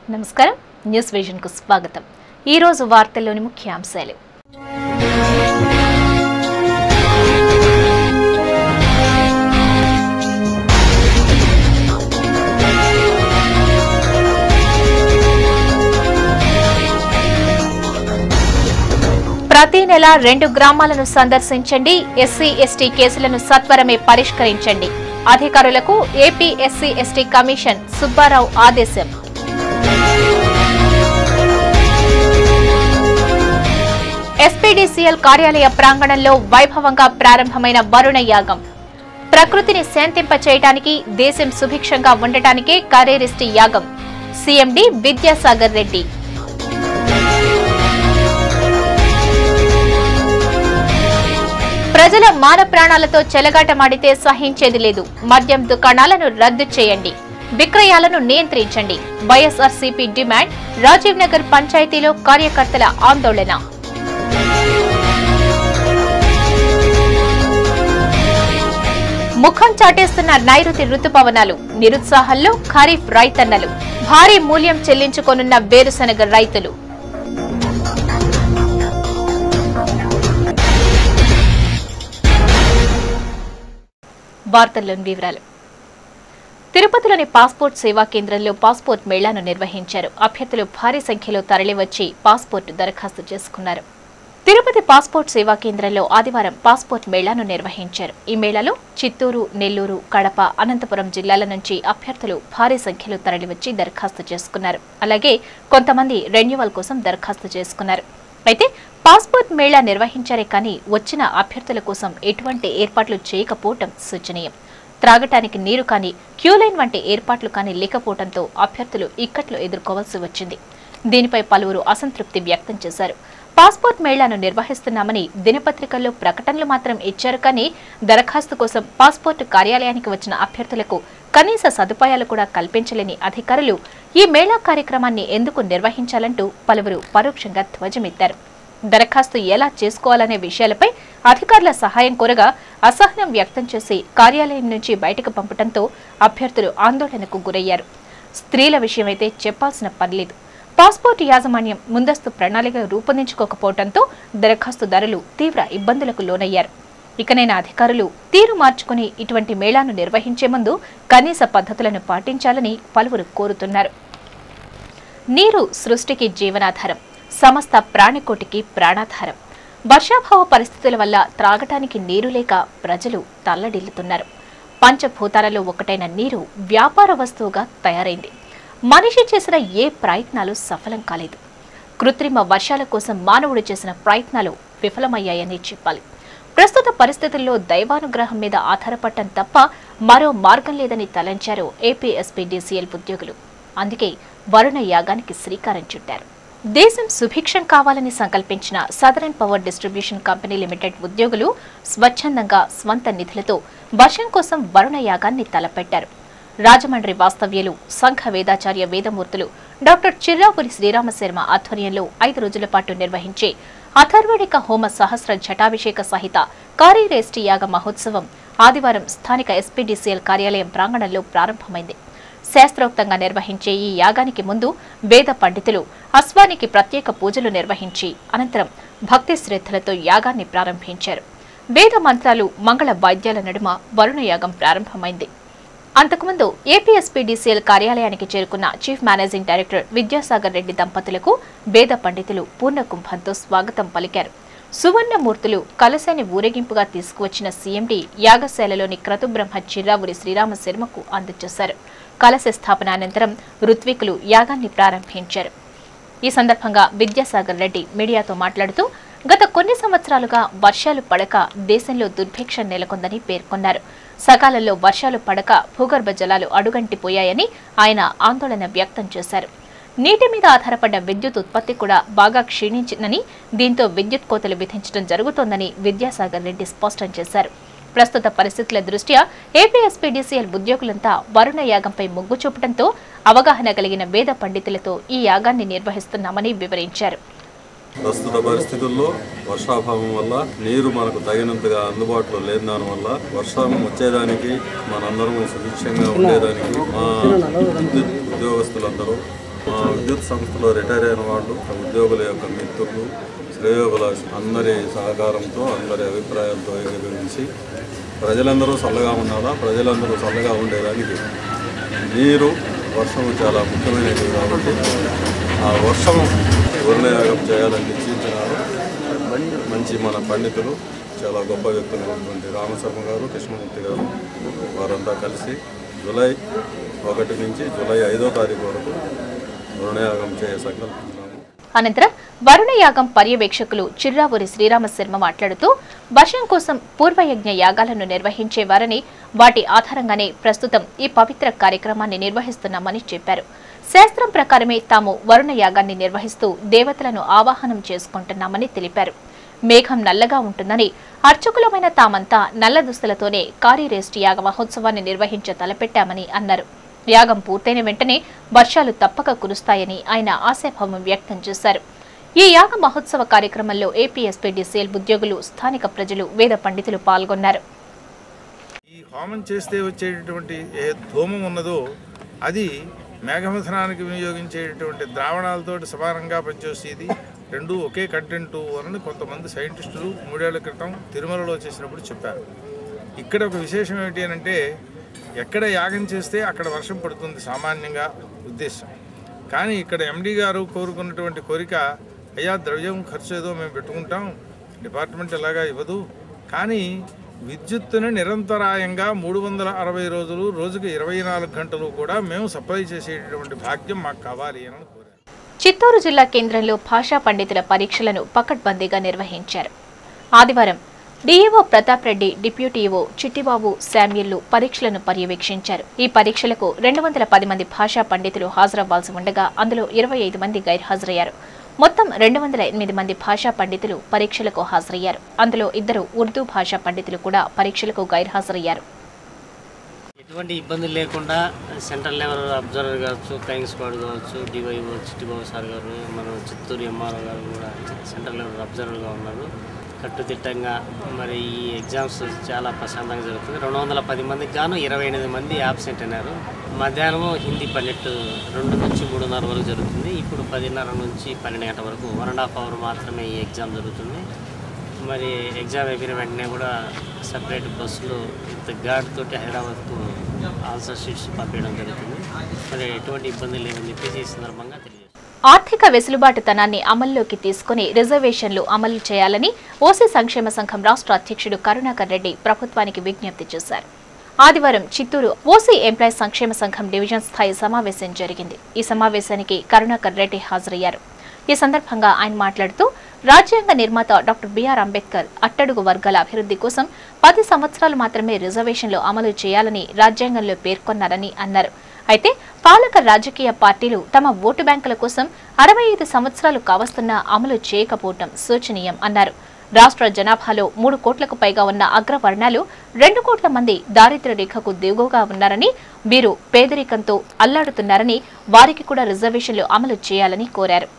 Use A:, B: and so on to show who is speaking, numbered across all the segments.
A: నమస్కారం news vision కు స్వాగతం। ఈ రోజు వార్తల్లోని ముఖ్యాంశాలు। ప్రతి నెల 2 గ్రామాలను సందర్శించండి। ఎస్సీ ఎస్టీ కేసులను సత్వరమే పరిష్కరించండి। అధికారులకు AP SC ST commission Subbarao ఆదేశం। ఎస్పీడీసీఎల్ కార్యాలయ ప్రాంగణంలో వైభవంగా ప్రారంభమైన వరుణ యాగం। ప్రకృతిని శాంతింపచేయడానికి, దేశం సుభిక్షంగా ఉండటానికే కరేరిష్టి యాగం। సీఎండీ విద్యాసాగర్ రెడ్డి। ప్రజల మాన ప్రాణాలతో చెలగాటమాడితే సహించేది లేదు। మద్యం దుకాణాలను రద్దు చేయండి, విక్రయాలను నియంత్రించండి। వైఎస్ఆర్సీపీ డిమాండ్। రాజీవ్ నగర్ పంచాయతీలో కార్యకర్తల ఆందోళన। ముఖం చాటేస్తున్న నైరుతి రుతుపవనాలు। నిరుత్సాహంలో ఖరీఫ్ రైతన్నలు। భారీ మూల్యం చెల్లించుకోనున్న వేరుశనగ రైతులు। వార్తల్లోని వివరాలు। తిరుపతిలోని పాస్పోర్ట్ సేవా కేంద్రంలో పాస్పోర్ట్ మేళాను నిర్వహించారు। అభ్యర్థులు భారీ సంఖ్యలో తరలివచ్చి పాస్పోర్ట్ దరఖాస్తు చేసుకున్నారు। తిరుపతి పాస్పోర్ట్ సేవా కేంద్రంలో ఆదివారం పాస్పోర్ట్ మేళాను నిర్వహించారు। ఈ మేళాలో చిత్తూరు, నెల్లూరు, కడప, అనంతపురం జిల్లాల నుంచి అభ్యర్థులు భారీ సంఖ్యలో తరలివచ్చి దరఖాస్తు చేసుకున్నారు। అలాగే కొంతమంది రెన్యువల్ కోసం దరఖాస్తు చేసుకున్నారు। అయితే పాస్పోర్ట్ మేళా నిర్వహించారే కానీ వచ్చిన అభ్యర్థుల కోసం ఎటువంటి ఏర్పాట్లు చేయకపోవటం శోచనీయం। త్రాగటానికి నీరు కానీ, క్యూలైన్ వంటి ఏర్పాట్లు కానీ లేకపోవడంతో అభ్యర్థులు ఇక్కట్లు ఎదుర్కోవాల్సి వచ్చింది। దీనిపై పలువురు అసంతృప్తి వ్యక్తం చేశారు। పాస్పోర్ట్ మేళాను నిర్వహిస్తున్నామని దినపత్రికల్లో ప్రకటనలు మాత్రం ఇచ్చారు కానీ దరఖాస్తు కోసం పాస్పోర్ట్ కార్యాలయానికి వచ్చిన అభ్యర్థులకు కనీస సదుపాయాలు కూడా కల్పించలేని అధికారులు ఈ మేళా కార్యక్రమాన్ని ఎందుకు నిర్వహించాలంటూ పలువురు పరోక్షంగా ధ్వజమెత్తారు। దరఖాస్తు ఎలా చేసుకోవాలనే విషయాలపై అధికారుల సహాయం కోరగా అసహనం వ్యక్తం చేసి కార్యాలయం నుంచి బయటకు పంపడంతో అభ్యర్థులు ఆందోళనకు గురయ్యారు। స్త్రీల విషయమైతే చెప్పాల్సిన పనిలేదు। పాస్పోర్ట్ యాజమాన్యం ముందస్తు ప్రణాళిక రూపొందించుకోకపోవడంతో దరఖాస్తుదారులు తీవ్ర ఇబ్బందులకు లోనయ్యారు। ఇకనైనా అధికారులు తీరు మార్చుకుని ఇటువంటి మేళాను నిర్వహించే ముందు కనీస పద్ధతులను పాటించాలని పలువురు కోరుతున్నారు। నీరు సృష్టికి జీవనాధారం, సమస్త ప్రాణికోటికి ప్రాణాధారం। వర్షాభావ పరిస్థితుల వల్ల త్రాగటానికి నీరు లేక ప్రజలు తల్లడిల్లుతున్నారు। పంచభూతాలలో ఒకటైన నీరు వ్యాపార వస్తువుగా తయారైంది। మనిషి చేసిన ఏ ప్రయత్నాలు సఫలం కాలేదు। కృత్రిమ వర్షాల కోసం మానవుడు చేసిన ప్రయత్నాలు విఫలమయ్యాయని చెప్పాలి। ప్రస్తుత పరిస్థితుల్లో దైవానుగ్రహం మీద ఆధారపడటం తప్ప మరో మార్గం లేదని తలంచారు ఏపీ ఎస్పీడీసీఎల్ ఉద్యోగులు। అందుకే వరుణ యాగానికి శ్రీకారం చుట్టారు। దేశం సుభిక్షం కావాలని సంకల్పించిన southern power distribution company limited ఉద్యోగులు స్వచ్ఛందంగా స్వంత నిధులతో వర్షం కోసం వరుణ యాగాన్ని తలపెట్టారు। రాజమండ్రి వాస్తవ్యులు సంఘ వేదాచార్య వేదమూర్తులు డాక్టర్ చిర్రాపురి శ్రీరామశర్మ ఆధ్వర్యంలో 5 రోజుల పాటు నిర్వహించే అథర్వణిక హోమ సహస్ర ఘటాభిషేక సహిత కార్యరేష్టి యాగ మహోత్సవం ఆదివారం స్థానిక ఎస్పీడీసీఎల్ కార్యాలయం ప్రాంగణంలో ప్రారంభమైంది। శాస్త్రోక్తంగా నిర్వహించే ఈ యాగానికి ముందు వేద పండితులు అశ్వానికి ప్రత్యేక పూజలు నిర్వహించి అనంతరం భక్తి శ్రద్ధలతో యాగాన్ని ప్రారంభించారు। వేద మంత్రాలు, మంగళ వాద్యాల నడుమ వరుణ యాగం ప్రారంభమైంది। అంతకుముందు ఏపీ ఎస్పీడీసీఎల్ కార్యాలయానికి చేరుకున్న chief managing director Vidyasagar Reddy దంపతులకు వేద పండితులు పూర్ణకుంభంతో స్వాగతం పలికారు। సువర్ణమూర్తులు కలశాన్ని ఊరేగింపుగా తీసుకువచ్చిన సీఎండీ యాగశాలలోని క్రతుబ్రహ్మ చిర్రావురి శ్రీరామశర్మకు అందజేశారు। కలశ స్థాపన అనంతరం ఋత్వికులు యాగాన్ని ప్రారంభించారు। ఈ సందర్భంగా విద్యాసాగర్ రెడ్డి మీడియాతో మాట్లాడుతూ గత కొన్ని సంవత్సరాలుగా వర్షాలు పడక దేశంలో దుర్భిక్షం నెలకొందని పేర్కొన్నారు। సకాలంలో వర్షాలు పడక భూగర్భ జలాలు అడుగంటిపోయాయని ఆయన ఆందోళన వ్యక్తం చేశారు। నీటి మీద ఆధారపడ్డ విద్యుత్ ఉత్పత్తి కూడా బాగా క్షీణించిందని, దీంతో విద్యుత్ కోతలు విధించడం జరుగుతోందని విద్యాసాగర్ రెడ్డి స్పష్టం చేశారు। ప్రస్తుత పరిస్థితుల దృష్ట్యా ఏపీ ఎస్పీడీసీఎల్ ఉద్యోగులంతా వరుణ యాగంపై మొగ్గు చూపడంతో అవగాహన కలిగిన వేద పండితులతో ఈ యాగాన్ని నిర్వహిస్తున్నామని వివరించారు।
B: ప్రస్తుత పరిస్థితుల్లో వర్షాభావం వల్ల నీరు మనకు తగినంతగా అందుబాటులో లేని దానివల్ల వర్షం వచ్చేదానికి మనందరం సుభిక్షంగా ఉండేదానికి మా విద్యుత్ ఉద్యోగస్తులందరూ మా విద్యుత్ సంస్థలో రిటైర్ అయిన వాళ్ళు, ఉద్యోగుల యొక్క మిత్రులు, శ్రేయోగులాసు అందరి సహకారంతో, అందరి అభిప్రాయాలతో ఏకీభవించి ప్రజలందరూ చల్లగా ఉండాలా, ప్రజలందరూ చల్లగా ఉండేదానికి నీరు, వర్షం చాలా ముఖ్యమైనది కాబట్టి ఆ వర్షం వర్ణయాగం చేయాలని నిశ్చయించినారు. మంచి మన పండితులు, చాలా గొప్ప వ్యక్తులైనటువంటి రామశర్మ గారు, కృష్ణమూర్తి గారు వారంతా కలిసి జూలై 1 నుంచి జూలై 5వ తారీఖు వరకు వర్ణయాగం చేయ సంకల్పించాము.
A: అనంతరం వరుణయాగం పర్యవేక్షకులు చిర్రావూరి శ్రీరామశర్మ మాట్లాడుతూ వర్షం కోసం పూర్వయజ్ఞ యాగాలను నిర్వహించేవారని, వాటి ఆధారంగానే ప్రస్తుతం ఈ పవిత్ర కార్యక్రమాన్ని నిర్వహిస్తున్నామని చెప్పారు. శాస్త్రం ప్రకారమే తాము వరుణయాగాన్ని నిర్వహిస్తూ దేవతలను ఆవాహనం చేసుకుంటున్నామని తెలిపారు. మేఘం నల్లగా ఉంటుందని, అర్చకులమైన తామంతా నల్ల దుస్తులతోనే కారీరేష్టి యాగ మహోత్సవాన్ని నిర్వహించ తలపెట్టామని అన్నారు. యాగం పూర్తయిన వెంటనే వర్షాలు తప్పక కురుస్తాయని ఆయన ఆశాభావం వ్యక్తం చేశారు. ఈ యాగ మహోత్సవ కార్యక్రమంలో ఏపీఎస్పీడీసీఎల్ ఉద్యోగులు, స్థానిక ప్రజలు, వేద పండితులు పాల్గొన్నారు.
C: ఈ హోమం చేస్తే వచ్చేటటువంటి ఏ ధూమం ఉన్నదో అది మేఘమథనానికి వినియోగించేటటువంటి ద్రావణాలతో సమానంగా పనిచేసేది. రెండు ఒకే కంటెంట్ అని కొంతమంది సైంటిస్టులు 3 ఏళ్ల క్రితం తిరుమలలో చేసినప్పుడు చెప్పారు. ఇక్కడ ఒక విశేషం ఏమిటి అంటే, ఎక్కడ యాగం చేస్తే అక్కడ వర్షం పడుతుంది సామాన్యంగా ఉద్దేశం. కానీ ఇక్కడ ఎండీ గారు కోరుకున్నటువంటి కోరిక, అయ్యా ద్రవ్యం ఖర్చు ఏదో మేము పెట్టుకుంటాం, డిపార్ట్మెంట్ ఎలాగా ఇవ్వదు, కానీ విద్యుత్తును నిరంతరాయంగా 360 రోజులు, రోజుకు 24 గంటలు కూడా మేము సప్లై చేసేటటువంటి భాగ్యం మాకు కావాలి అని కోరారు.
A: చిత్తూరు జిల్లా కేంద్రంలో భాషా పండితుల పరీక్షలను పకడ్బందీగా నిర్వహించారు. ఆదివారం DEO Pratap Reddy, deputy EO Chittibabu శామ్యుళ్లు పరీక్షలను పర్యవేక్షించారు. ఈ పరీక్షలకు 210 మంది భాషా పండితులు హాజరవ్వాల్సి ఉండగా అందులో 25 మంది గైర్హాజరయ్యారు. మొత్తం 208 మంది భాషా పండితులు పరీక్షలకు హాజరయ్యారు. అందులో 2 ఉర్దూ భాషా పండితులు కూడా పరీక్షలకు గైర్హాజరయ్యారు.
D: ఎటువంటి ఇబ్బందులు లేకుండా సెంట్రల్ లెవెల్ అబ్జర్వర్ కావచ్చు, ఫ్లయింగ్ స్క్వాడ్ కావచ్చు, డివైఓ చిట్టిబాబు సార్ గారు, మన చిత్తూరు ఎంఆర్ఓ గారు కూడా సెంట్రల్ లెవెల్ అబ్జర్వర్గా ఉన్నారు. కట్టుదిట్టంగా మరి ఈ ఎగ్జామ్స్ చాలా ప్రశాంతంగా జరుగుతుంది. 210 మందికి గాను 28 మంది యాబ్సెంట్ అయినారు. మధ్యాహ్నం హిందీ 2 నుంచి 3:30 వరకు జరుగుతుంది. ఇప్పుడు 10:30 నుంచి 12 గంటల వరకు 1.5 అవర్ మాత్రమే ఈ ఎగ్జామ్ జరుగుతుంది. మరి ఎగ్జామ్ అయిపోయిన వెంటనే కూడా సపరేట్ బస్సులు గార్డ్ తోటి హైదరాబాద్కు ఆన్సర్ షీట్స్ పంపించడం జరుగుతుంది. మరి ఎటువంటి ఇబ్బందులు లేవని చెప్పేసి ఈ సందర్భంగా తెలియజేస్తారు.
A: ఆర్థిక వెసులుబాటుతనాన్ని అమల్లోకి తీసుకుని రిజర్వేషన్లు అమలు చేయాలని ఓసీ సంక్షేమ సంఘం రాష్ట్ర అధ్యక్షుడు కరుణాకర్ రెడ్డి ప్రభుత్వానికి విజ్ఞప్తి చేశారు. ఆదివారం చిత్తూరు ఓసీ ఎంప్లాయీస్ సంక్షేమ సంఘం డివిజన్ స్థాయి సమావేశం జరిగింది. ఈ సమావేశానికి కరుణాకర్ రెడ్డి హాజరయ్యారు. ఈ సందర్భంగా ఆయన మాట్లాడుతూ, రాజ్యాంగ నిర్మాత డాక్టర్ బిఆర్ అంబేద్కర్ అట్టడుగు వర్గాల అభివృద్ధి కోసం 10 సంవత్సరాలు మాత్రమే రిజర్వేషన్లు అమలు చేయాలని రాజ్యాంగంలో పేర్కొన్నారని అన్నారు. అయితే పాలక రాజకీయ పార్టీలు తమ ఓటు బ్యాంకుల కోసం 65 సంవత్సరాలు కావస్తున్నా అమలు చేయకపోవటం శోచనీయం అన్నారు. రాష్ట్ర జనాభాలో 3 కోట్లకు పైగా ఉన్న అగ్రవర్ణాలు 2 కోట్ల మంది దారిద్ర్య రేఖకు దిగువగా ఉన్నారని, వీరు పేదరికంతో అల్లాడుతున్నారని, వారికి కూడా రిజర్వేషన్లు అమలు చేయాలని కోరారు.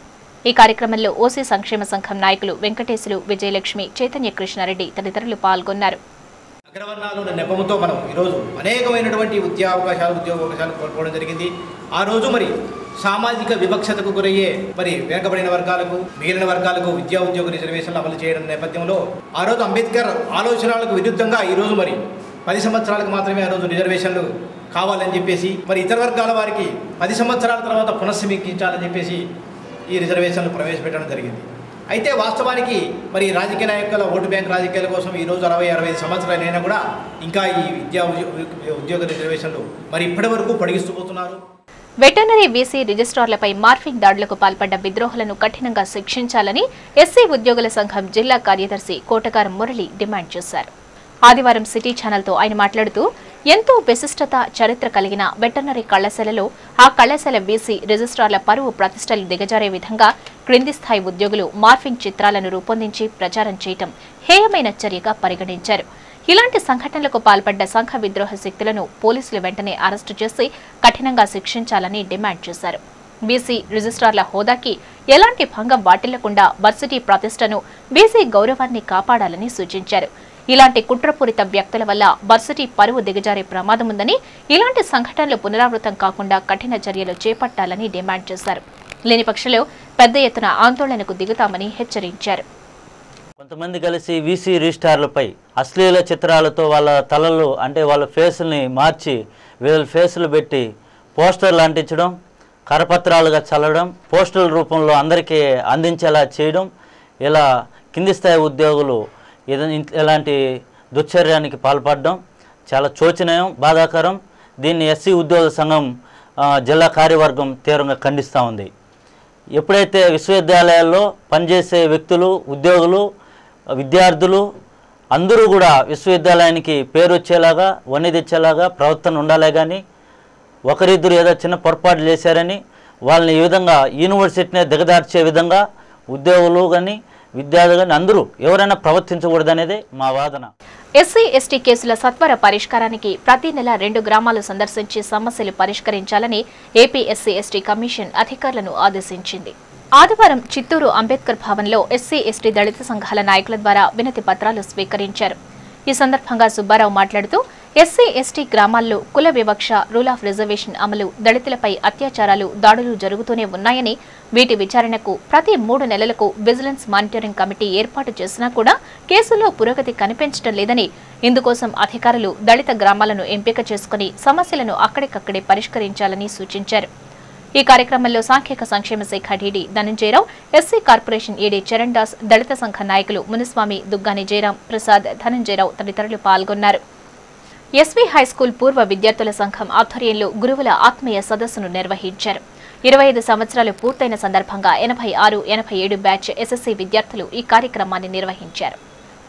A: ఈ కార్యక్రమంలో ఓసీ సంక్షేమ సంఘం నాయకులు వెంకటేశ్వరు, విజయలక్ష్మి, చైతన్య కృష్ణారెడ్డి తదితరులు పాల్గొన్నారు.
E: అగ్రవర్ణాలు నెపముతో మనం ఈరోజు అనేకమైనటువంటి ఉద్యోగావకాశాలు కోల్పోవడం జరిగింది. ఆ రోజు మరి సామాజిక వివక్షతకు గురయ్యే మరి వెనుకబడిన వర్గాలకు, మిగిలిన వర్గాలకు ఉద్యోగ రిజర్వేషన్లు అమలు చేయడం నేపథ్యంలో ఆ రోజు అంబేద్కర్ ఆలోచనలకు విరుద్ధంగా ఈరోజు మరి 10 సంవత్సరాలకు మాత్రమే ఆ రోజు రిజర్వేషన్లు కావాలని చెప్పేసి, మరి ఇతర వర్గాల వారికి 10 సంవత్సరాల తర్వాత పునఃసమీక్షించాలని చెప్పేసి ఈ రిజర్వేషన్లు ప్రవేశపెట్టడం జరిగింది. అయితే వాస్తవానికి మరి రాజకీయ నాయకుల ఓటు బ్యాంక్ రాజకీయాల కోసం ఈరోజు 60-65 సంవత్సరాలైనా కూడా ఇంకా ఈ ఉద్యోగ రిజర్వేషన్లు మరి ఇప్పటి వరకు పొడిగిస్తూ పోతున్నారు.
A: వెటర్నరీ వీసీ రిజిస్ట్రార్లపై మార్ఫింగ్ దాడులకు పాల్పడ్డ విద్రోహులను కఠినంగా శిక్షించాలని ఎస్సీ ఉద్యోగుల సంఘం జిల్లా కార్యదర్శి కోటగారం మురళి డిమాండ్ చేశారు. ఆదివారం సిటీ ఛానల్తో ఆయన మాట్లాడుతూ, ఎంతో విశిష్టత, చరిత్ర కలిగిన వెటర్నరీ కళాశాలలో ఆ కళాశాల వీసీ రిజిస్ట్రార్ల పరువు ప్రతిష్టలు దిగజారే విధంగా క్రింది స్థాయి ఉద్యోగులు మార్ఫింగ్ చిత్రాలను రూపొందించి ప్రచారం చేయటం హేయమైన చర్యగా పరిగణించారు. ఇలాంటి సంఘటనలకు పాల్పడ్డ సంఘ విద్రోహ శక్తులను పోలీసులు వెంటనే అరెస్టు చేసి కఠినంగా శిక్షించాలని డిమాండ్ చేశారు. బీసీ రిజిస్ట్రార్ల హోదాకి ఎలాంటి భంగం వాటిల్లకుండా వర్సిటీ ప్రతిష్టను, బీసీ గౌరవాన్ని కాపాడాలని సూచించారు. ఇలాంటి కుట్రపూరిత వ్యక్తుల వల్ల వర్సిటీ పరువు దిగజారే ప్రమాదం ఉందని, ఇలాంటి సంఘటనలు పునరావృతం కాకుండా కఠిన చర్యలు చేపట్టాలని డిమాండ్ చేశారు. లేని పక్షంలో పెద్ద ఎత్తున ఆందోళనకు దిగుతామని హెచ్చరించారు.
F: కొంతమంది కలిసి వీసీ రిజిస్టార్లపై అశ్లీల చిత్రాలతో వాళ్ళ తలలు అంటే వాళ్ళ ఫేసుల్ని మార్చి వీళ్ళ ఫేసులు పెట్టి పోస్టర్లు అంటించడం, కరపత్రాలుగా చల్లడం, పోస్టర్ల రూపంలో అందరికీ అందించేలా చేయడం, ఇలా కింది స్థాయి ఉద్యోగులు ఇలాంటి దుశ్చర్యానికి పాల్పడడం చాలా శోచనీయం, బాధాకరం. దీన్ని ఎస్సీ ఉద్యోగ సంఘం జిల్లా కార్యవర్గం తీవ్రంగా ఖండిస్తూ ఉంది. ఎప్పుడైతే విశ్వవిద్యాలయాల్లో పనిచేసే వ్యక్తులు, ఉద్యోగులు, విద్యార్థులు అందరూ కూడా విశ్వవిద్యాలయానికి పేరు వచ్చేలాగా, వన్నె తెచ్చేలాగా ప్రవర్తన ఉండాలే కానీ ఒకరిద్దరు ఏదో చిన్న పొరపాటు చేశారని వాళ్ళని ఈ విధంగా యూనివర్సిటీనే దిగదార్చే విధంగా ఉద్యోగులు కానీ విద్యార్థులు కానీ అందరూ ఎవరైనా ప్రవర్తించకూడదనేదే మా వాదన.
A: ఎస్సీ ఎస్టీ కేసుల సత్వర పరిష్కారానికి ప్రతి నెల 2 గ్రామాలు సందర్శించి సమస్యలు పరిష్కరించాలని ఏపీ ఎస్సీ ఎస్టీ కమిషన్ అధికారులను ఆదేశించింది. ఆదివారం చిత్తూరు అంబేద్కర్ భవన్లో ఎస్సీ ఎస్టీ దళిత సంఘాల నాయకుల ద్వారా వినతి పత్రాలు స్వీకరించారు. ఈ సందర్భంగా సుబ్బారావు మాట్లాడుతూ ఎస్సీ ఎస్టీ గ్రామాల్లో కుల వివక్ష, రూల్ ఆఫ్ రిజర్వేషన్ అమలు, దళితులపై అత్యాచారాలు, దాడులు జరుగుతూనే ఉన్నాయని, వీటి విచారణకు ప్రతి 3 నెలలకు విజిలెన్స్ మానిటరింగ్ కమిటీ ఏర్పాటు చేసినా కూడా కేసులో పురోగతి కనిపించడం లేదని, ఇందుకోసం అధికారులు దళిత గ్రామాలను ఎంపిక చేసుకుని సమస్యలను అక్కడికక్కడే పరిష్కరించాలని సూచించారు. ఈ కార్యక్రమంలో సాంఘిక సంక్షేమ శాఖ DD Dhananjayarao, SC corporation ED Charan Das, దళిత సంఘ నాయకులు మునిస్వామి, దుగ్గాని జయరాం, ప్రసాద్, ధనంజయరావు తదితరులు పాల్గొన్నారు. ఎస్వీ హైస్కూల్ పూర్వ విద్యార్థుల సంఘం ఆధ్వర్యంలో గురువుల ఆత్మీయ సదస్సును నిర్వహించారు. 25 సంవత్సరాలు పూర్తయిన సందర్భంగా 86, 87 బ్యాచ్ ఎస్ఎస్సీ విద్యార్థులు ఈ కార్యక్రమాన్ని నిర్వహించారు.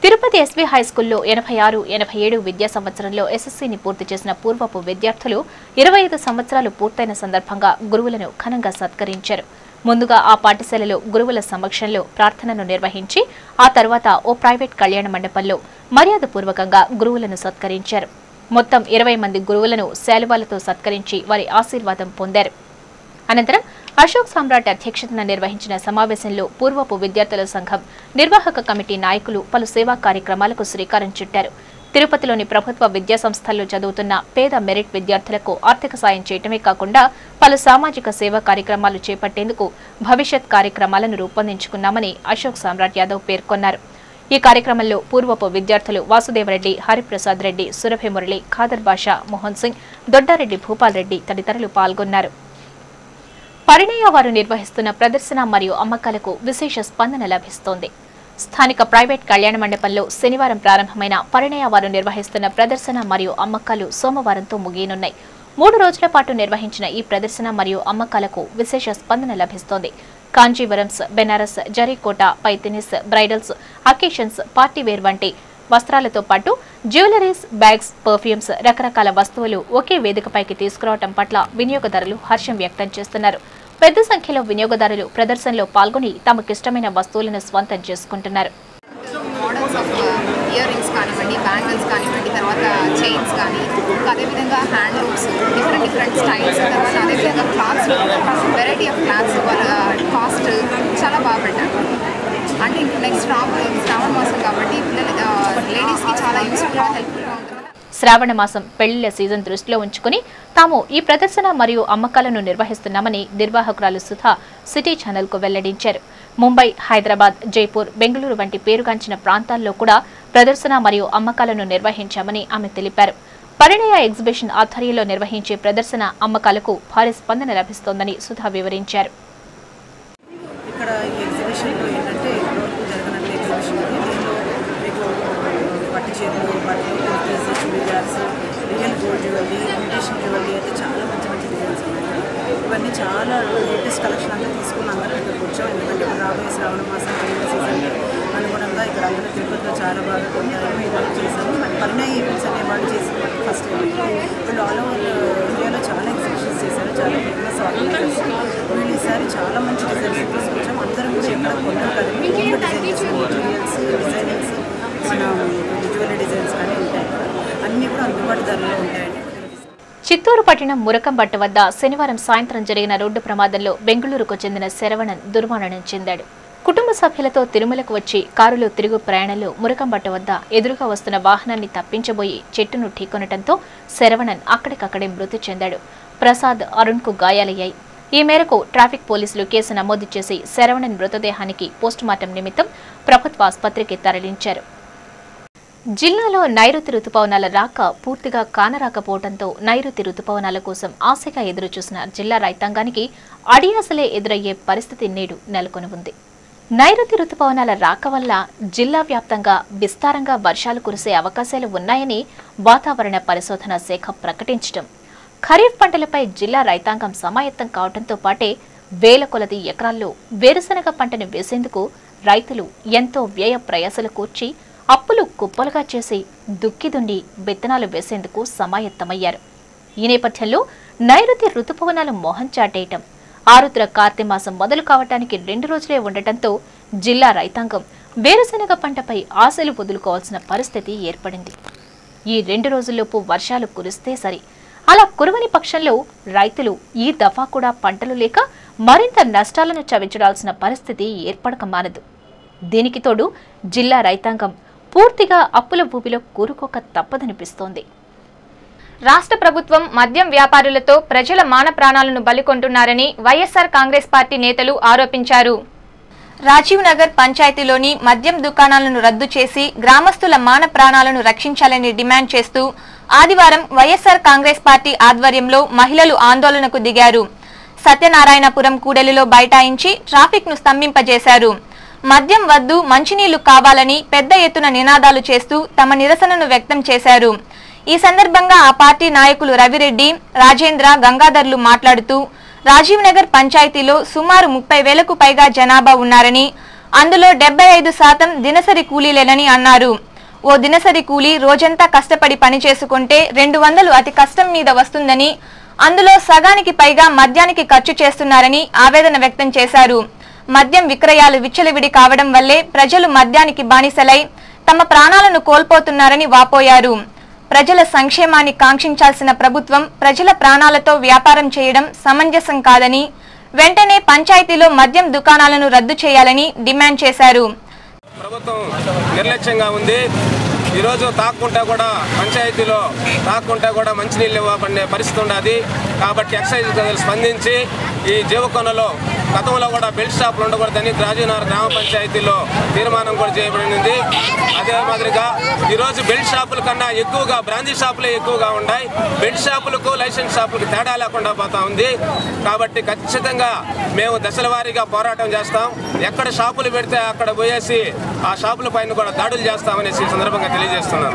A: తిరుపతి ఎస్వీ హైస్కూల్లో 86, 87 విద్యా సంవత్సరంలో ఎస్ఎస్సీని పూర్తి చేసిన పూర్వపు విద్యార్థులు 25 సంవత్సరాలు పూర్తయిన సందర్భంగా గురువులను ఘనంగా సత్కరించారు. ముందుగా ఆ పాఠశాలలో గురువుల సమక్షంలో ప్రార్థనను నిర్వహించి ఆ తర్వాత ఓ ప్రైవేట్ కళ్యాణ మండపంలో మర్యాదపూర్వకంగా గురువులను సత్కరించారు. మొత్తం 20 మంది గురువులను శాలువాలతో సత్కరించి వారి ఆశీర్వాదం పొందారు. అనంతరం అశోక్ సామ్రాట్ అధ్యక్షతన నిర్వహించిన సమావేశంలో పూర్వపు విద్యార్థుల సంఘం నిర్వాహక కమిటీ నాయకులు పలు సేవా కార్యక్రమాలకు శ్రీకారం చుట్టారు. తిరుపతిలోని ప్రభుత్వ విద్యాసంస్థల్లో చదువుతున్న పేద మెరిట్ విద్యార్థులకు ఆర్థిక సాయం చేయటమే కాకుండా పలు సామాజిక సేవా కార్యక్రమాలు చేపట్టేందుకు భవిష్యత్ కార్యక్రమాలను రూపొందించుకున్నామని అశోక్ సామ్రాట్ యాదవ్ పేర్కొన్నారు. ఈ కార్యక్రమంలో పూర్వపు విద్యార్థులు వాసుదేవరెడ్డి, హరిప్రసాద్ రెడ్డి, సురభి మురళి, ఖాదర్ బాషా, మోహన్ సింగ్, దొడ్డారెడ్డి భూపాల్ రెడ్డి తదితరులు పాల్గొన్నారు. పరిణయ వారు నిర్వహిస్తున్న ప్రదర్శన మరియు అమ్మకాలకు విశేష స్పందన లభిస్తోంది. స్థానిక ప్రైవేట్ కళ్యాణ మండపంలో శనివారం ప్రారంభమైన పరిణయ వారు నిర్వహిస్తున్న ప్రదర్శన మరియు అమ్మకాలు సోమవారంతో ముగియనున్నాయి. 3 రోజుల పాటు నిర్వహించిన ఈ ప్రదర్శన మరియు అమ్మకాలకు విశేష స్పందన లభిస్తోంది. కాంజీవరమ్స్, బెనారస్, జరీకోట, పైతినిస్, బ్రైడల్స్, అకేషన్స్, పార్టీవేర్ వంటి వస్త్రాలతో పాటు జ్యువెలరీస్, బ్యాగ్స్, పర్ఫ్యూమ్స్, రకరకాల వస్తువులు ఒకే వేదికపైకి తీసుకురావడం పట్ల వినియోగదారులు హర్షం వ్యక్తం చేస్తున్నారు. పెద్ద సంఖ్యలో వినియోగదారులు ప్రదర్శనలో పాల్గొని తమకిష్టమైన వస్తువులను స్వంతం చేసుకుంటున్నారు.
G: మోడల్స్ ఆఫ్ ఇయర్ రింగ్స్ కానివ్వండి, బ్యాంగిల్స్ కానివ్వండి, తర్వాత చైన్స్ కానీ, అదేవిధంగా హ్యాండ్లూమ్స్, డిఫరెంట్ స్టైల్స్, తర్వాత అదేవిధంగా క్లాత్స్, వెరైటీ ఆఫ్ క్లాత్స్, వాళ్ళ కాస్ట్ చాలా బాగా పెట్టారు. అంటే ఇంక నెక్స్ట్ శ్రావణ మాసం కాబట్టి లేడీస్కి చాలా యూస్ఫుల్గా హెల్ప్ఫుల్గా ఉంటుంది.
A: శ్రావణ మాసం పెళ్లిళ్ల సీజన్ దృష్టిలో ఉంచుకుని తాము ఈ ప్రదర్శన మరియు అమ్మకాలను నిర్వహిస్తున్నామని నిర్వాహకురాలు సుధా సిటీ ఛానల్కు వెల్లడించారు. ముంబై, హైదరాబాద్, జైపూర్, బెంగళూరు వంటి పేరుగాంచిన ప్రాంతాల్లో కూడా ప్రదర్శన మరియు అమ్మకాలను నిర్వహించామని ఆమె తెలిపారు. పరిణయ ఎగ్జిబిషన్ ఆధ్వర్యంలో నిర్వహించే ప్రదర్శన అమ్మకాలకు భారీ స్పందన లభిస్తోందని సుధా వివరించారు.
H: ఇక్కడ ఈ ఎగ్జిబిషన్లో ఏంటంటే ఇప్పటివరకు జరగనంటే ఎగ్జిబిషన్ దీనిలో మీకు పట్టు చీరలు, బట్టలు, kurtis, churidars, real gold jewellery, imitation jewellery అయితే చాలా మంచి డిజైన్స్ ఉన్నాయి. ఇవన్నీ చాలా లేటెస్ట్ కలెక్షన్ అంతా తీసుకుని అందరం ఇక్కడికి వచ్చాం. ఎందుకంటే ఇప్పుడు రాబోయే శ్రావణ మాసం పెళ్లి సీజన్కి అనుగుణంగా ఇక్కడ అందరూ తిరుపతిలో చాలా బాగా కొంటారు. ఇవన్నీ చేశాము. మరి పరిణయ ఈవెంట్స్ అనే వాళ్ళు చేసిన ఫస్ట్ వీళ్ళు ఆల్ ఓవర్ ఇండియాలో చాలా ఎగ్జిబిషన్స్ చేశారు. చాలా ఫేమస్ ఆర్గనైజర్స్. వీళ్ళు ఈసారి చాలా మంచి డిజైన్స్ తీసుకొచ్చాము. అందరం కూడా ఎక్కడ కొంటారు కదండి. ఓన్గా డిజైన్ చేసుకుని మెటీరియల్స్, డిజైనింగ్స్, మన జ్యువెలరీ డిజైన్స్ కానీ ఉంటాయి. అన్నీ కూడా అందుబాటు ధరలో ఉంటాయండి.
A: చిత్తూరు పట్టణం మురకంబట్ట వద్ద శనివారం సాయంత్రం జరిగిన రోడ్డు ప్రమాదంలో బెంగళూరుకు చెందిన శరవణన్ దుర్మరణం చెందాడు. కుటుంబ సభ్యులతో తిరుమలకు వచ్చి కారులో తిరుగు ప్రయాణంలో మురకంబట్ట వద్ద ఎదురుగా వస్తున్న వాహనాన్ని తప్పించబోయి చెట్టును ఢీకొనటంతో శరవణన్ అక్కడికక్కడే మృతి చెందాడు. ప్రసాద్, అరుణ్కు గాయాలయ్యాయి. ఈ మేరకు ట్రాఫిక్ పోలీసులు కేసు నమోదు చేసి శరవణన్ మృతదేహానికి పోస్టుమార్టం నిమిత్తం ప్రభుత్వ ఆసుపత్రికి తరలించారు. జిల్లాలో నైరుతి రుతుపవనాల రాక పూర్తిగా కానరాకపోవడంతో నైరుతి రుతుపవనాల కోసం ఆశగా ఎదురుచూసిన జిల్లా రైతాంగానికి అడియాసలే ఎదురయ్యే పరిస్థితి నేడు నెలకొని ఉంది. నైరుతి రుతుపవనాల రాక వల్ల జిల్లా వ్యాప్తంగా విస్తారంగా వర్షాలు కురిసే అవకాశాలు ఉన్నాయని వాతావరణ పరిశోధన శాఖ ప్రకటించడం, ఖరీఫ్ పంటలపై జిల్లా రైతాంగం సమాయత్తం కావడంతో పాటే వేల కొలది ఎకరాల్లో వేరుశనగ పంటను వేసేందుకు రైతులు ఎంతో వ్యయ ప్రయాసలు కూర్చి అప్పులు కుప్పలుగా చేసి దుక్కిదుండి విత్తనాలు వేసేందుకు సమాయత్తమయ్యారు. ఈ నేపథ్యంలో నైరుతి రుతుపవనాలు మోహం చాటేయటం, ఆరుద్ర కార్తెమాసం మొదలు కావటానికి 2 రోజులే ఉండటంతో జిల్లా రైతాంగం వేరుశనగ పంటపై ఆశలు వదులుకోవాల్సిన పరిస్థితి ఏర్పడింది. ఈ 2 రోజుల్లోపు వర్షాలు కురిస్తే సరి. అలా కురవని పక్షంలో రైతులు ఈ దఫా కూడా పంటలు లేక మరింత నష్టాలను చవించాల్సిన పరిస్థితి ఏర్పడక మానదు. దీనికి తోడు జిల్లా రైతాంగం పూర్తిగా అప్పుల ఊబిలో కూరుకోక తప్పదనిపిస్తోంది.
I: రాష్ట్ర ప్రభుత్వం మద్యం వ్యాపారులతో ప్రజల మాన ప్రాణాలను బలికొంటున్నారని వైఎస్ఆర్ కాంగ్రెస్ పార్టీ నేతలు ఆరోపించారు. రాజీవ్ నగర్ పంచాయతీలోని మద్యం దుకాణాలను రద్దు చేసి గ్రామస్తుల మాన ప్రాణాలను రక్షించాలని డిమాండ్ చేస్తూ ఆదివారం వైఎస్ఆర్ కాంగ్రెస్ పార్టీ ఆధ్వర్యంలో మహిళలు ఆందోళనకు దిగారు. సత్యనారాయణపురం కూడలిలో బైఠాయించి ట్రాఫిక్ ను స్తంభింపజేశారు. మద్యం వద్దు, మంచినీళ్లు కావాలని పెద్ద ఎత్తున నినాదాలు చేస్తూ తమ నిరసనను వ్యక్తం చేశారు. ఈ సందర్భంగా ఆ పార్టీ నాయకులు రవిరెడ్డి, రాజేంద్ర, గంగాధర్లు మాట్లాడుతూ రాజీవ్ నగర్ పంచాయతీలో సుమారు 30,000కు పైగా జనాభా ఉన్నారని, అందులో 75% దినసరి కూలీలేనని అన్నారు. ఓ దినసరి కూలీ రోజంతా కష్టపడి పనిచేసుకుంటే 200 అతి కష్టం మీద వస్తుందని, అందులో సగానికి పైగా మద్యానికి ఖర్చు చేస్తున్నారని ఆవేదన వ్యక్తం చేశారు. మద్యం విక్రయాలు విచ్చలవిడి కావడం వల్లే ప్రజలు మద్యానికి బానిసలై తమ ప్రాణాలను కోల్పోతున్నారని వాపోయారు. ప్రజల సంక్షేమాన్ని కాంక్షించాల్సిన ప్రభుత్వం ప్రజల ప్రాణాలతో వ్యాపారం చేయడం సమంజసం కాదని, వెంటనే పంచాయతీలో మద్యం దుకాణాలను రద్దు చేయాలని డిమాండ్ చేశారు.
J: ప్రభుత్వం నిర్లక్ష్యంగా ఉంది. ఈరోజు తాక్కుంటా కూడా పంచాయతీలో తాక్కుంటా కూడా మంచినీళ్ళు ఇవ్వబడే పరిస్థితి ఉన్నది. కాబట్టి ఎక్సైజ్ స్పందించి ఈ జీవకొండలో గతంలో కూడా బెల్ట్ షాపులు ఉండకూడదని రాజీవ్నగర్ గ్రామ పంచాయతీలో తీర్మానం కూడా చేయబడింది. అదే మాదిరిగా ఈరోజు బెల్ట్ షాపుల కన్నా ఎక్కువగా బ్రాందీ షాపులే ఎక్కువగా ఉన్నాయి. బెల్ట్ షాపులకు లైసెన్స్ షాపులకు తేడా లేకుండా పోతా ఉంది. కాబట్టి ఖచ్చితంగా మేము దశల వారీగా పోరాటం చేస్తాం. ఎక్కడ షాపులు పెడితే అక్కడ పోయేసి ఆ షాపుల పైన కూడా దాడులు చేస్తామనేసి ఈ సందర్భంగా తెలియజేస్తున్నాను.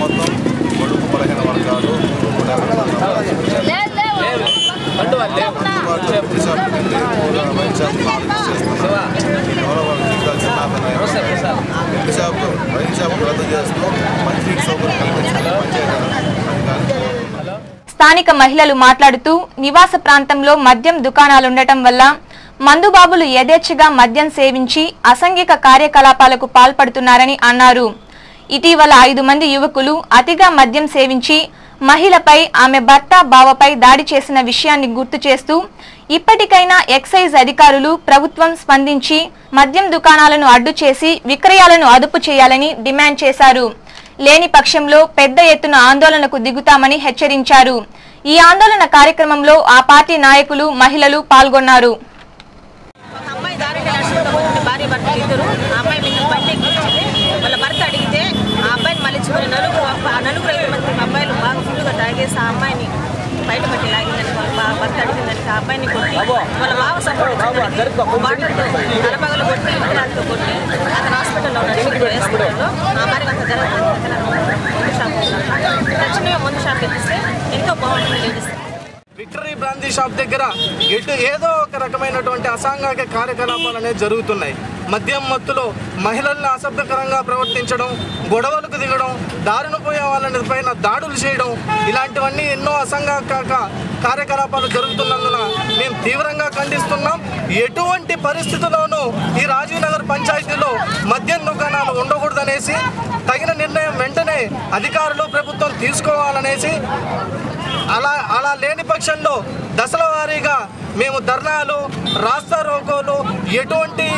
B: మొత్తం పొడుగు బలహీన వర్గాలు
I: స్థానిక మహిళలు మాట్లాడుతూ నివాస ప్రాంతంలో మద్యం దుకాణాలుండటం వల్ల మందుబాబులు యథేచ్ఛగా మద్యం సేవించి అసంఘిక కార్యకలాపాలకు పాల్పడుతున్నారని అన్నారు. ఇటీవల 5 మంది యువకులు అతిగా మద్యం సేవించి మహిళపై, ఆమె భర్త, బావపై దాడి చేసిన విషయాన్ని గుర్తు చేస్తూ ఇప్పటికైనా ఎక్సైజ్ అధికారులు, ప్రభుత్వం స్పందించి మద్యం దుకాణాలను అడ్డు చేసి విక్రయాలను అదుపు చేయాలని డిమాండ్ చేశారు. లేని పక్షంలో పెద్ద ఎత్తున ఆందోళనకు దిగుతామని హెచ్చరించారు. ఈ ఆందోళన కార్యక్రమంలో ఆ పార్టీ నాయకులు, మహిళలు పాల్గొన్నారు.
H: భార్య భర్తలు ఇద్దరు అమ్మాయి మీద బండి వాళ్ళ భర్త అడిగితే ఆ అబ్బాయిని మళ్ళించుకుని నలుగురు 5 మంది అబ్బాయిలు బాగా ఫుల్గా తాగేసి ఆ అమ్మాయిని బయట పట్టి లాగిందని వాళ్ళ భర్త అడిగిందని ఆ అబ్బాయిని కొట్టి వాళ్ళ బావ సపోర్ట్ బాటలతో తలపగలు కొట్టి ఇంటితో కొట్టి అతను హాస్పిటల్లో వేసుకుంటారు. ఆ మరి అంత జరుగుతుంది. మందు షాప్ తక్షణమే మందు షాప్ ఎత్తిస్తే ఎంతో బాగుంటుంది లేడీస్.
K: విక్టరీ బ్రాందీ షాప్ దగ్గర ఏదో ఒక రకమైనటువంటి అసాంఘిక కార్యకలాపాలు అనేవి జరుగుతున్నాయి. మద్యం మత్తులో మహిళల్ని అసభ్యకరంగా ప్రవర్తించడం, గొడవలకు దిగడం, దారిన పోయే వాళ్ళని పైన దాడులు చేయడం, ఇలాంటివన్నీ ఎన్నో అసాంఘిక కార్యకలాపాలు జరుగుతున్నందున మేము తీవ్రంగా ఖండిస్తున్నాం. ఎటువంటి పరిస్థితుల్లోనూ ఈ రాజీవ్ నగర్ పంచాయతీలో మద్యం దుకాణాలు ఉండకూడదనేసి తగిన నిర్ణయం వెంటనే వెంటనే అధికారులు ప్రభుత్వం తీసుకోవాలనేసి అలా లేని పక్షంలో దశల వారీగా మేము ధర్నాలు రాస్తా రోకోలు ఎటువంటి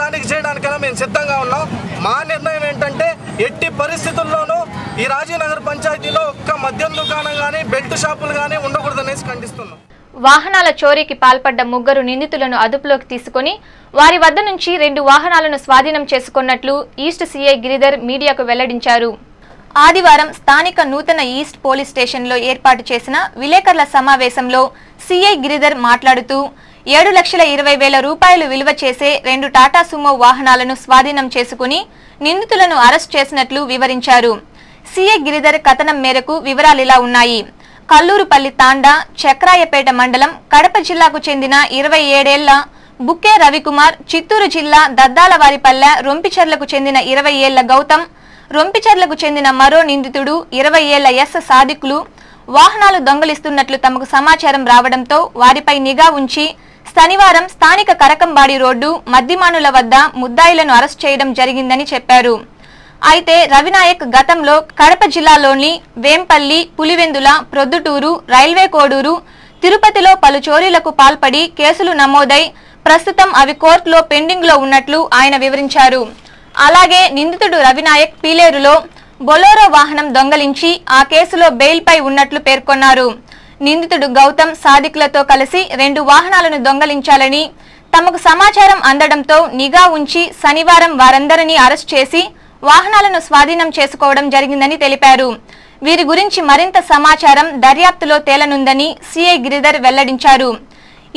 K: దానికి చేయడానికైనా మేము సిద్ధంగా ఉన్నాం. మా నిర్ణయం ఏంటంటే ఎట్టి పరిస్థితుల్లోనూ ఈ రాజీవ్ నగర్ పంచాయతీలో ఒక్క మద్యం దుకాణం కానీ బెల్ట్ షాపులు కానీ ఉండకూడదనేసి ఖండిస్తున్నాం.
I: వాహనాల చోరీకి పాల్పడ్డ 3 నిందితులను అదుపులోకి తీసుకుని వారి వద్ద నుంచి 2 వాహనాలను స్వాధీనం చేసుకున్నట్లు ఈస్ట్ సీఐ గిరిధర్ మీడియాకు వెల్లడించారు. ఆదివారం స్థానిక నూతన ఈస్ట్ పోలీస్ స్టేషన్లో ఏర్పాటు చేసిన విలేకరుల సమావేశంలో సీఐ గిరిధర్ మాట్లాడుతూ 7,20,000 రూపాయలు విలువ చేసే 2 టాటా సుమో వాహనాలను స్వాధీనం చేసుకుని నిందితులను అరెస్ట్ చేసినట్లు వివరించారు. సీఐ గిరిధర్ కథనం మేరకు వివరాలిలా ఉన్నాయి. కల్లూరుపల్లి తాండా, చక్రాయపేట మండలం, కడప జిల్లాకు చెందిన 27 ఏళ్ల బుక్కే రవికుమార్, చిత్తూరు జిల్లా దద్దాలవారిపల్లె రొంపిచెర్లకు చెందిన 20 ఏళ్ల గౌతమ్, రొంపిచెర్లకు చెందిన మరో నిందితుడు 20 ఏళ్ల ఎస్ సాదికులు వాహనాలు దొంగలిస్తున్నట్లు తమకు సమాచారం రావడంతో వారిపై నిఘా ఉంచి శనివారం స్థానిక కరకంబాడి రోడ్డు మద్దిమానుల వద్ద ముద్దాయిలను అరెస్ట్ చేయడం జరిగిందని చెప్పారు. అయితే రవినాయక్ గతంలో కడప జిల్లాలోని వేంపల్లి, పులివెందుల, ప్రొద్దుటూరు, రైల్వే కోడూరు, తిరుపతిలో పలు చోరీలకు పాల్పడి కేసులు నమోదై ప్రస్తుతం అవి కోర్టులో పెండింగ్ లో ఉన్నట్లు ఆయన వివరించారు. అలాగే నిందితుడు రవినాయక్ పీలేరులో బొలోరో వాహనం దొంగలించి ఆ కేసులో బెయిల్పై ఉన్నట్లు పేర్కొన్నారు. నిందితుడు గౌతమ్ సాదిక్లతో కలిసి 2 వాహనాలను దొంగలించాలని తమకు సమాచారం అందడంతో నిఘా ఉంచి శనివారం వారందరినీ అరెస్ట్ చేసి వాహనాలను స్వాధీనం చేసుకోవడం జరిగిందని తెలిపారు. వీరి గురించి మరింత సమాచారం దర్యాప్తులో తేలనుందని సీఐ గిరిధర్ వెల్లడించారు.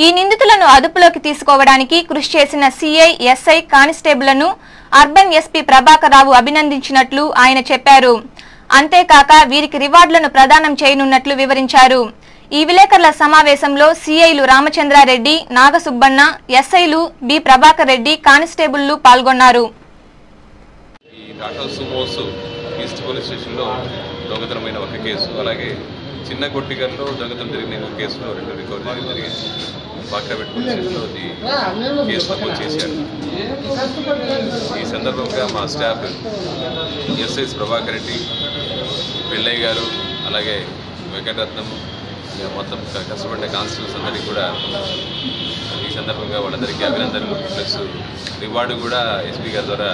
I: ఈ నిందితులను అదుపులోకి తీసుకోవడానికి కృషి చేసిన సీఐ, ఎస్ఐ, కానిస్టేబుళ్లను అర్బన్ ఎస్పీ ప్రభాకర్ రావు అభినందించినట్లు ఆయన చెప్పారు. అంతేకాక వీరికి రివార్డులను ప్రదానం చేయనున్నట్లు వివరించారు. ఈ విలేకరుల సమావేశంలో సీఐలు రామచంద్రారెడ్డి, నాగసుబ్బన్న, ఎస్ఐలు బి ప్రభాకర్ రెడ్డి, కానిస్టేబుళ్లు పాల్గొన్నారు.
L: టాటా సుమోస్ ఈస్ట్ పోలీస్ స్టేషన్లో దొంగతనమైన ఒక కేసు, అలాగే చిన్న కొట్టిగల్లో దొంగతనం జరిగిన ఒక కేసులో 2 రికవర్ చేయడం జరిగింది. బాక్రాపేట పోలీస్ స్టేషన్లో కేసు నమోదు చేశారు. ఈ సందర్భంగా మా స్టాఫ్ ఎస్ఐస్ ప్రభాకర్ రెడ్డి, పిల్లయ్య గారు, అలాగే వెంకటరత్నం, మొత్తం కష్టపడ్డ కానిస్టేబుల్స్ అందరికీ కూడా ఈ సందర్భంగా వాళ్ళందరికీ అభినందనలు ప్లస్ రివార్డు కూడా ఎస్పీ గారి ద్వారా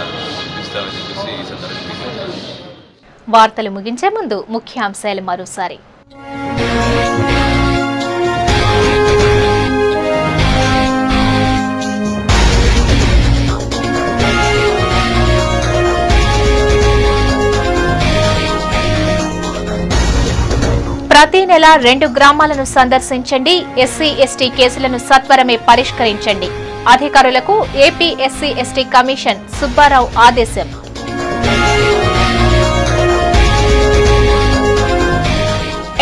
L: ఇస్తామని చెప్పేసి ఈ సందర్భంగా.
A: వార్తలు ముగించే ముందు ముఖ్యాంశాలు మరోసారి. ప్రతి నెల 2 గ్రామాలను సందర్శించండి. ఎస్సీ, ఎస్టీ కేసులను సత్వరమే పరిష్కరించండి. అధికారులకు AP SC, ST commission Subbarao ఆదేశం.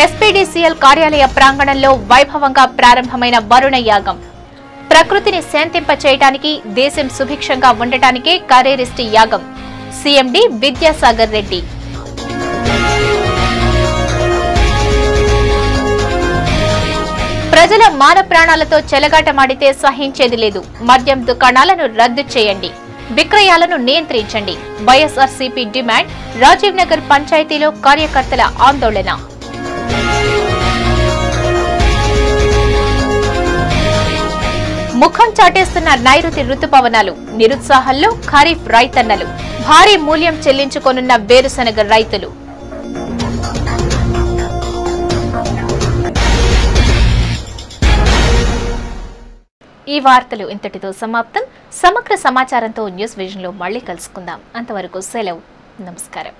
A: ఎస్పీడీసీఎల్ కార్యాలయ ప్రాంగణంలో వైభవంగా ప్రారంభమైన వరుణ యాగం. ప్రకృతిని శాంతింపచేయడానికి, దేశం సుభిక్షంగా ఉండటానికే కరేరిష్టి యాగం. సీఎండీ విద్యాసాగర్ రెడ్డి. ప్రజల మాన ప్రాణాలతో చెలగాటమాడితే సహించేది లేదు. మద్యం దుకాణాలను రద్దు చేయండి. విక్రయాలను నియంత్రించండి. వైఎస్ఆర్సీపీ డిమాండ్. రాజీవ్ నగర్ పంచాయతీలో కార్యకర్తల ఆందోళన. ముఖం చాటేస్తున్న నైరుతి రుతుపవనాలు. నిరుత్సాహంలో ఖరీఫ్ రైతన్నలు. భారీ మూల్యం చెల్లించుకోనున్న వేరుశనగ రైతులు. ఈ వార్తలు ఇంతటితో సమాప్తం. సమగ్ర సమాచారంతో న్యూస్ విజన్ లో మళ్ళీ కలుసుకుందాం. అంతవరకు సెలవు. నమస్కారం.